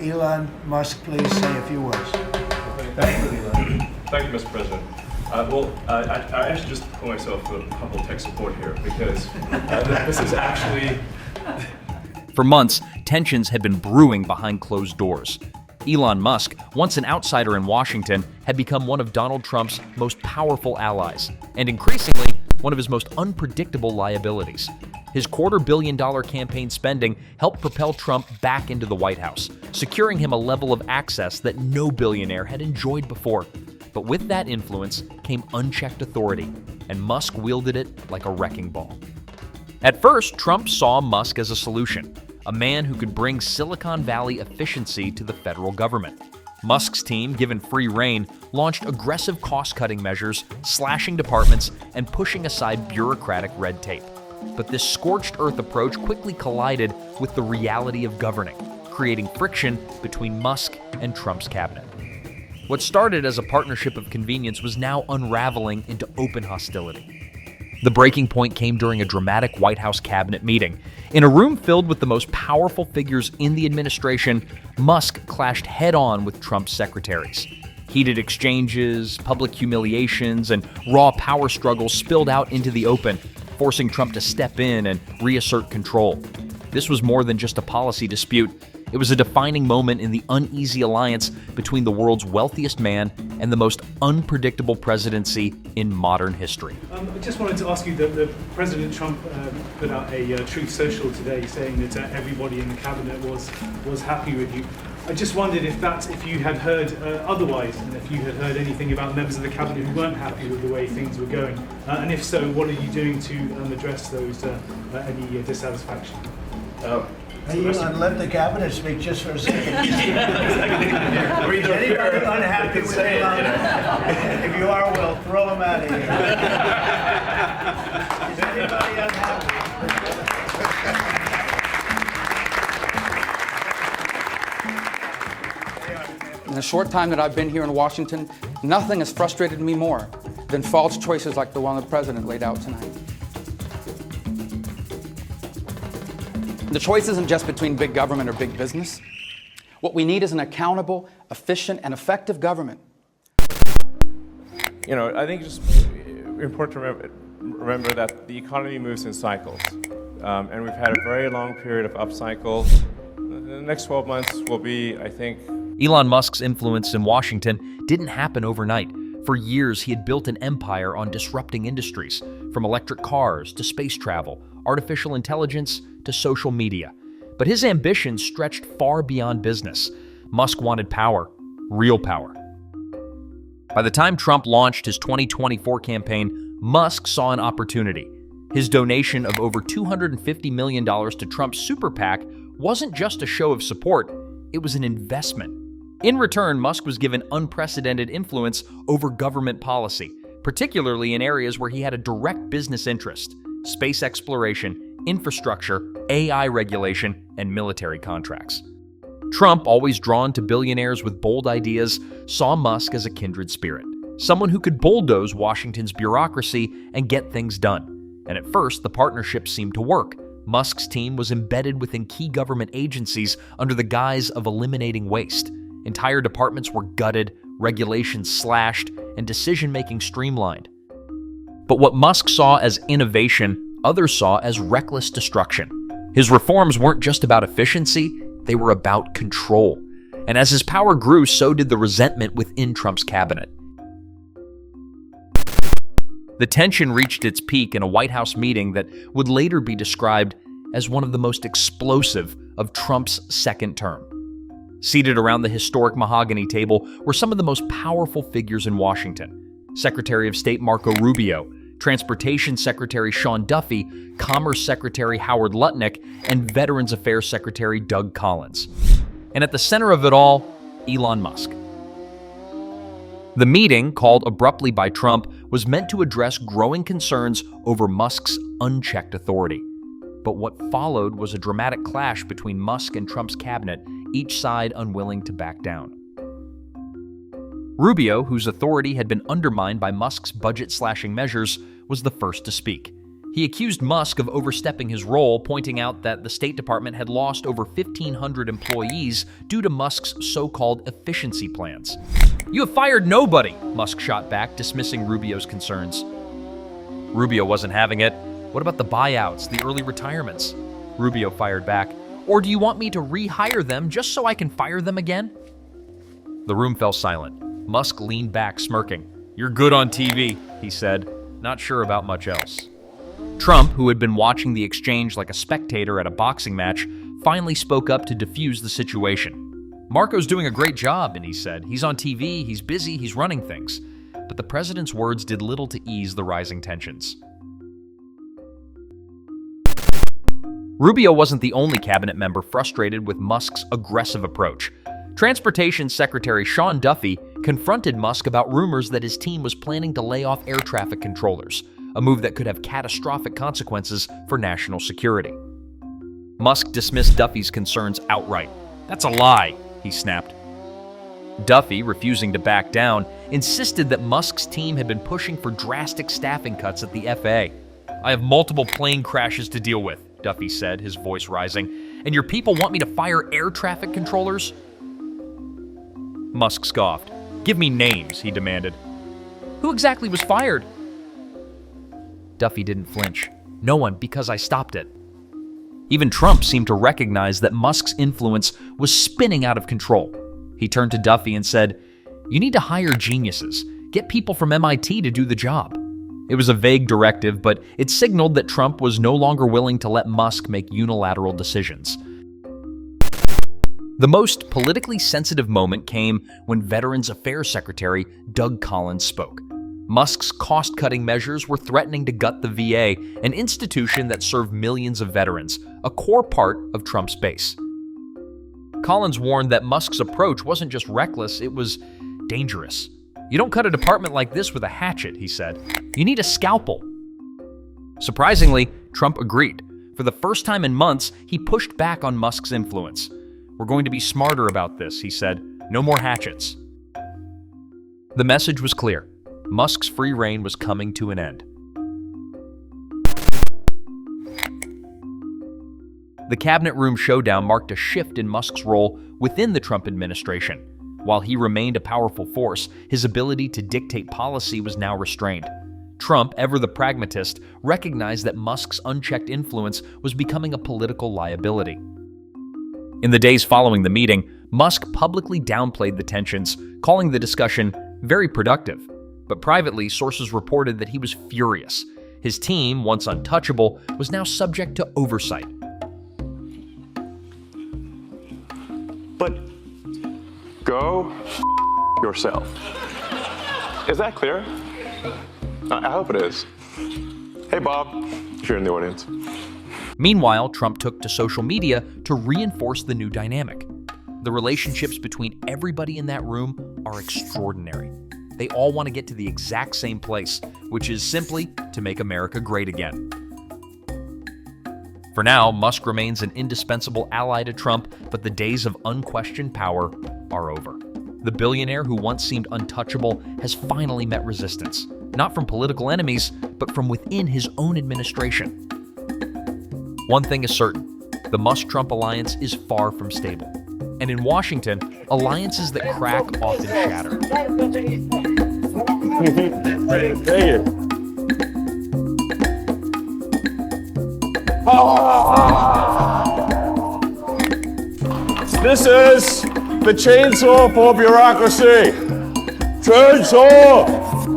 Elon Musk please say a few words? Thank you, Elon. Thank you, Mr. President. I actually just call myself a humble tech support here because this is actually... For months, tensions had been brewing behind closed doors. Elon Musk, once an outsider in Washington, had become one of Donald Trump's most powerful allies, and increasingly, one of his most unpredictable liabilities. His $250 million campaign spending helped propel Trump back into the White House, securing him a level of access that no billionaire had enjoyed before. But with that influence came unchecked authority, and Musk wielded it like a wrecking ball. At first, Trump saw Musk as a solution, a man who could bring Silicon Valley efficiency to the federal government. Musk's team, given free rein, launched aggressive cost-cutting measures, slashing departments, and pushing aside bureaucratic red tape. But this scorched earth approach quickly collided with the reality of governing, creating friction between Musk and Trump's cabinet. What started as a partnership of convenience was now unraveling into open hostility. The breaking point came during a dramatic White House cabinet meeting. In a room filled with the most powerful figures in the administration, Musk clashed head-on with Trump's secretaries. Heated exchanges, public humiliations, and raw power struggles spilled out into the open, forcing Trump to step in and reassert control. This was more than just a policy dispute. It was a defining moment in the uneasy alliance between the world's wealthiest man and the most unpredictable presidency in modern history. I just wanted to ask you that President Trump put out a Truth Social today saying that everybody in the cabinet was happy with you. I just wondered if you had heard otherwise, and if you had heard anything about members of the cabinet who weren't happy with the way things were going, and if so, what are you doing to address those any dissatisfaction? Hey, Elon, let the cabinet speak just for a second. Is Anybody unhappy with Elon? If you are, we'll throw him out of here. Is anybody unhappy? In the short time that I've been here in Washington, nothing has frustrated me more than false choices like the one the president laid out tonight. The choice isn't just between big government or big business. What we need is an accountable, efficient, and effective government. You know, I think it's just important to remember that the economy moves in cycles. And we've had a very long period of upcycle. The next 12 months will be, I think... Elon Musk's influence in Washington didn't happen overnight. For years, he had built an empire on disrupting industries, from electric cars to space travel, artificial intelligence to social media. But his ambitions stretched far beyond business. Musk wanted power, real power. By the time Trump launched his 2024 campaign, Musk saw an opportunity. His donation of over $250 million to Trump's super PAC wasn't just a show of support, it was an investment. In return, Musk was given unprecedented influence over government policy, particularly in areas where he had a direct business interest: space exploration, infrastructure, AI regulation, and military contracts. Trump, always drawn to billionaires with bold ideas, saw Musk as a kindred spirit, someone who could bulldoze Washington's bureaucracy and get things done. And at first, the partnership seemed to work. Musk's team was embedded within key government agencies under the guise of eliminating waste. Entire departments were gutted, regulations slashed, and decision-making streamlined. But what Musk saw as innovation, others saw as reckless destruction. His reforms weren't just about efficiency, they were about control. And as his power grew, so did the resentment within Trump's cabinet. The tension reached its peak in a White House meeting that would later be described as one of the most explosive of Trump's second term. Seated around the historic mahogany table were some of the most powerful figures in Washington: Secretary of State Marco Rubio, Transportation Secretary Sean Duffy, Commerce Secretary Howard Lutnick, and Veterans Affairs Secretary Doug Collins. And at the center of it all, Elon Musk. The meeting, called abruptly by Trump, was meant to address growing concerns over Musk's unchecked authority. But what followed was a dramatic clash between Musk and Trump's cabinet, each side unwilling to back down. Rubio, whose authority had been undermined by Musk's budget-slashing measures, was the first to speak. He accused Musk of overstepping his role, pointing out that the State Department had lost over 1,500 employees due to Musk's so-called efficiency plans. "You have fired nobody," Musk shot back, dismissing Rubio's concerns. Rubio wasn't having it. "What about the buyouts, the early retirements?" Rubio fired back. "Or do you want me to rehire them just so I can fire them again?" The room fell silent. Musk leaned back, smirking. "You're good on TV," he said, not sure about much else. Trump, who had been watching the exchange like a spectator at a boxing match, finally spoke up to defuse the situation. "Marco's doing a great job," and he said. "He's on TV, he's busy, he's running things." But the president's words did little to ease the rising tensions. Rubio wasn't the only cabinet member frustrated with Musk's aggressive approach. Transportation Secretary Sean Duffy confronted Musk about rumors that his team was planning to lay off air traffic controllers, a move that could have catastrophic consequences for national security. Musk dismissed Duffy's concerns outright. "That's a lie," he snapped. Duffy, refusing to back down, insisted that Musk's team had been pushing for drastic staffing cuts at the FAA. "I have multiple plane crashes to deal with," Duffy said, his voice rising. "And your people want me to fire air traffic controllers?" Musk scoffed. "Give me names," he demanded. "Who exactly was fired?" Duffy didn't flinch. "No one, because I stopped it." Even Trump seemed to recognize that Musk's influence was spinning out of control. He turned to Duffy and said, "You need to hire geniuses. Get people from MIT to do the job." It was a vague directive, but it signaled that Trump was no longer willing to let Musk make unilateral decisions. The most politically sensitive moment came when Veterans Affairs Secretary Doug Collins spoke. Musk's cost-cutting measures were threatening to gut the VA, an institution that served millions of veterans, a core part of Trump's base. Collins warned that Musk's approach wasn't just reckless, it was dangerous. "You don't cut a department like this with a hatchet," he said. "You need a scalpel." Surprisingly, Trump agreed. For the first time in months, he pushed back on Musk's influence. "We're going to be smarter about this," he said. "No more hatchets." The message was clear. Musk's free reign was coming to an end. The cabinet room showdown marked a shift in Musk's role within the Trump administration. While he remained a powerful force, his ability to dictate policy was now restrained. Trump, ever the pragmatist, recognized that Musk's unchecked influence was becoming a political liability. In the days following the meeting, Musk publicly downplayed the tensions, calling the discussion very productive. But privately, sources reported that he was furious. His team, once untouchable, was now subject to oversight. But go yourself. Is that clear? I hope it is. Hey, Bob, if you're in the audience. Meanwhile, Trump took to social media to reinforce the new dynamic. The relationships between everybody in that room are extraordinary. They all want to get to the exact same place, which is simply to make America great again. For now, Musk remains an indispensable ally to Trump, but the days of unquestioned power are over. The billionaire who once seemed untouchable has finally met resistance, not from political enemies, but from within his own administration. One thing is certain, the Musk-Trump alliance is far from stable. And in Washington, alliances that crack often shatter. This is the chainsaw for bureaucracy. Chainsaw!